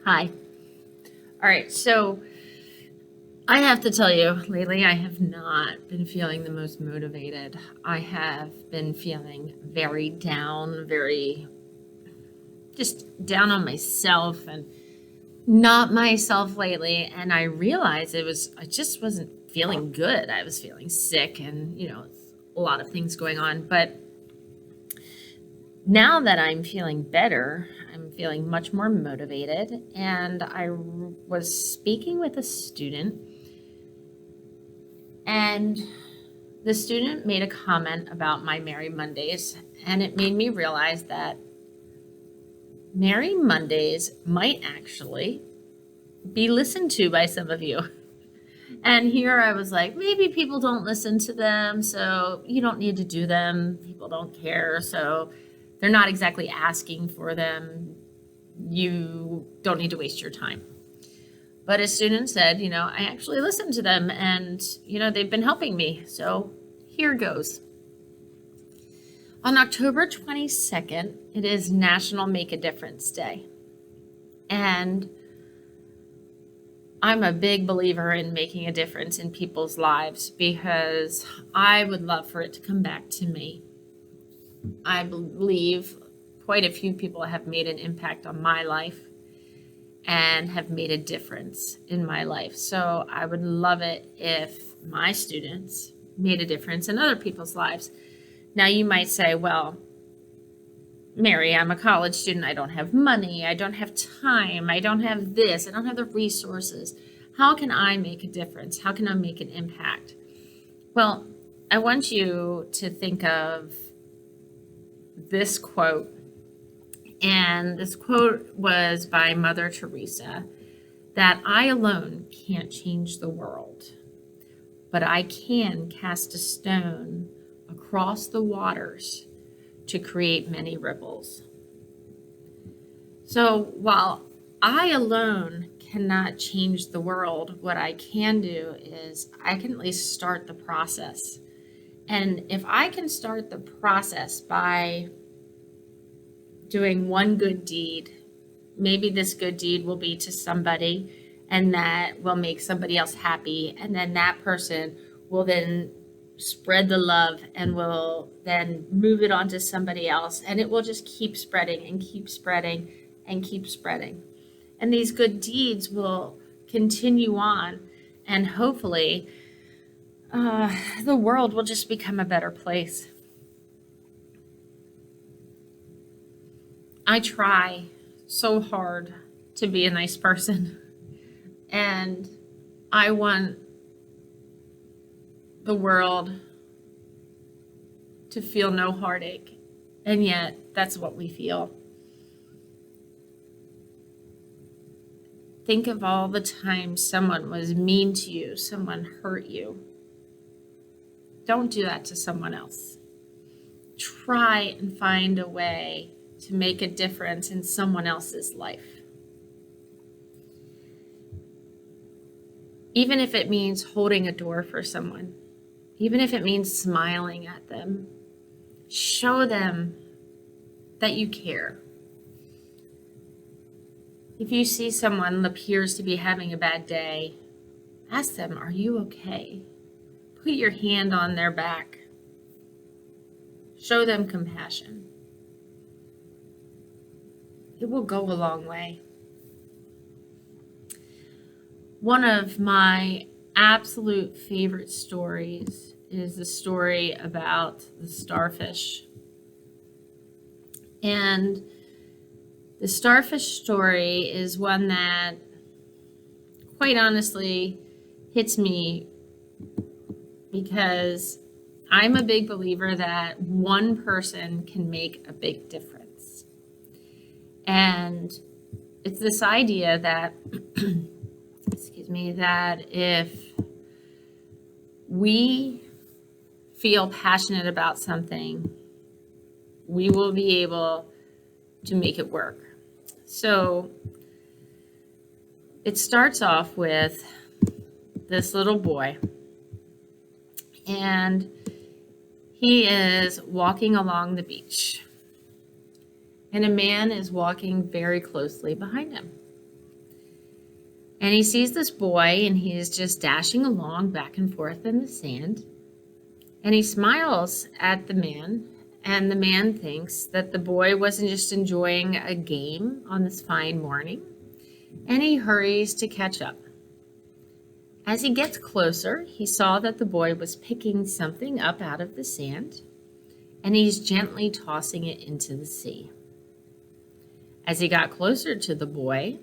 Hi. All right. So I have to tell you, lately I have not been feeling the most motivated. I have been feeling very down, very just down on myself and not myself lately. And I realized I just wasn't feeling good. I was feeling sick and, a lot of things going on. But now that I'm feeling better, I'm feeling much more motivated. And I was speaking with a student, and the student made a comment about my Merry Mondays, and it made me realize that Merry Mondays might actually be listened to by some of you. And here I was like, maybe people don't listen to them, so you don't need to do them. People don't care, so they're not exactly asking for them. You don't need to waste your time. But a student said, I actually listened to them and, they've been helping me. So here goes. On October 22nd, it is National Make a Difference Day. And I'm a big believer in making a difference in people's lives because I would love for it to come back to me. I believe quite a few people have made an impact on my life and have made a difference in my life. So I would love it if my students made a difference in other people's lives. Now you might say, well, Mary, I'm a college student. I don't have money. I don't have time. I don't have this. I don't have the resources. How can I make a difference? How can I make an impact? Well, I want you to think of this quote. And this quote was by Mother Teresa, that I alone can't change the world, but I can cast a stone across the waters to create many ripples. So while I alone cannot change the world, what I can do is I can at least start the process. And if I can start the process by doing one good deed, maybe this good deed will be to somebody and that will make somebody else happy. And then that person will then spread the love and will then move it on to somebody else. And it will just keep spreading and keep spreading and keep spreading. And these good deeds will continue on. And hopefully, the world will just become a better place. I try so hard to be a nice person, and I want the world to feel no heartache, and yet that's what we feel. Think of all the times someone was mean to you, someone hurt you. Don't do that to someone else. Try and find a way to make a difference in someone else's life. Even if it means holding a door for someone, even if it means smiling at them, show them that you care. If you see someone appears to be having a bad day, ask them, are you okay? Put your hand on their back. Show them compassion. It will go a long way. One of my absolute favorite stories is the story about the starfish. And the starfish story is one that, quite honestly, hits me because I'm a big believer that one person can make a big difference. And it's this idea that, that if we feel passionate about something, we will be able to make it work. So it starts off with this little boy, and he is walking along the beach, and a man is walking very closely behind him. And he sees this boy, and he is just dashing along back and forth in the sand. And he smiles at the man, and the man thinks that the boy wasn't just enjoying a game on this fine morning, and he hurries to catch up. As he gets closer, he saw that the boy was picking something up out of the sand, and he's gently tossing it into the sea. As he got closer to the boy,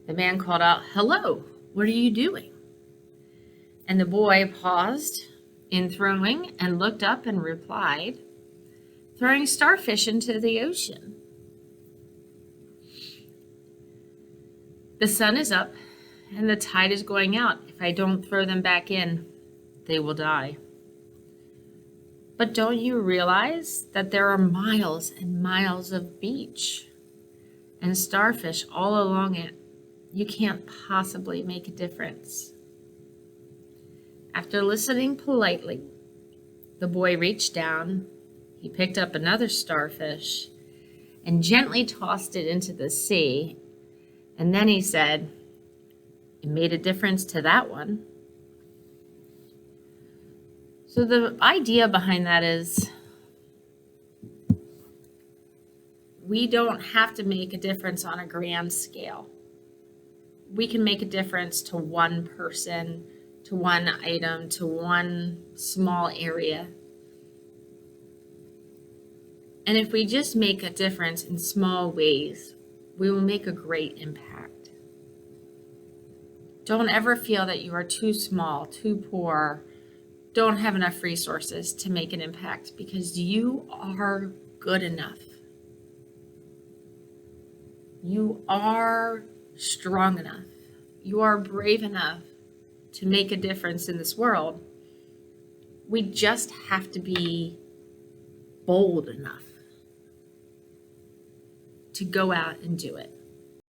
the man called out, "Hello, what are you doing?" And the boy paused in throwing and looked up and replied, "Throwing starfish into the ocean." The sun is up and the tide is going out. If I don't throw them back in, they will die. But don't you realize that there are miles and miles of beach and starfish all along it? You can't possibly make a difference. After listening politely, the boy reached down, he picked up another starfish and gently tossed it into the sea. And then he said, "It made a difference to that one." So the idea behind that is we don't have to make a difference on a grand scale. We can make a difference to one person, to one item, to one small area. And if we just make a difference in small ways, we will make a great impact. Don't ever feel that you are too small, too poor, don't have enough resources to make an impact, because you are good enough. You are strong enough. You are brave enough to make a difference in this world. We just have to be bold enough to go out and do it.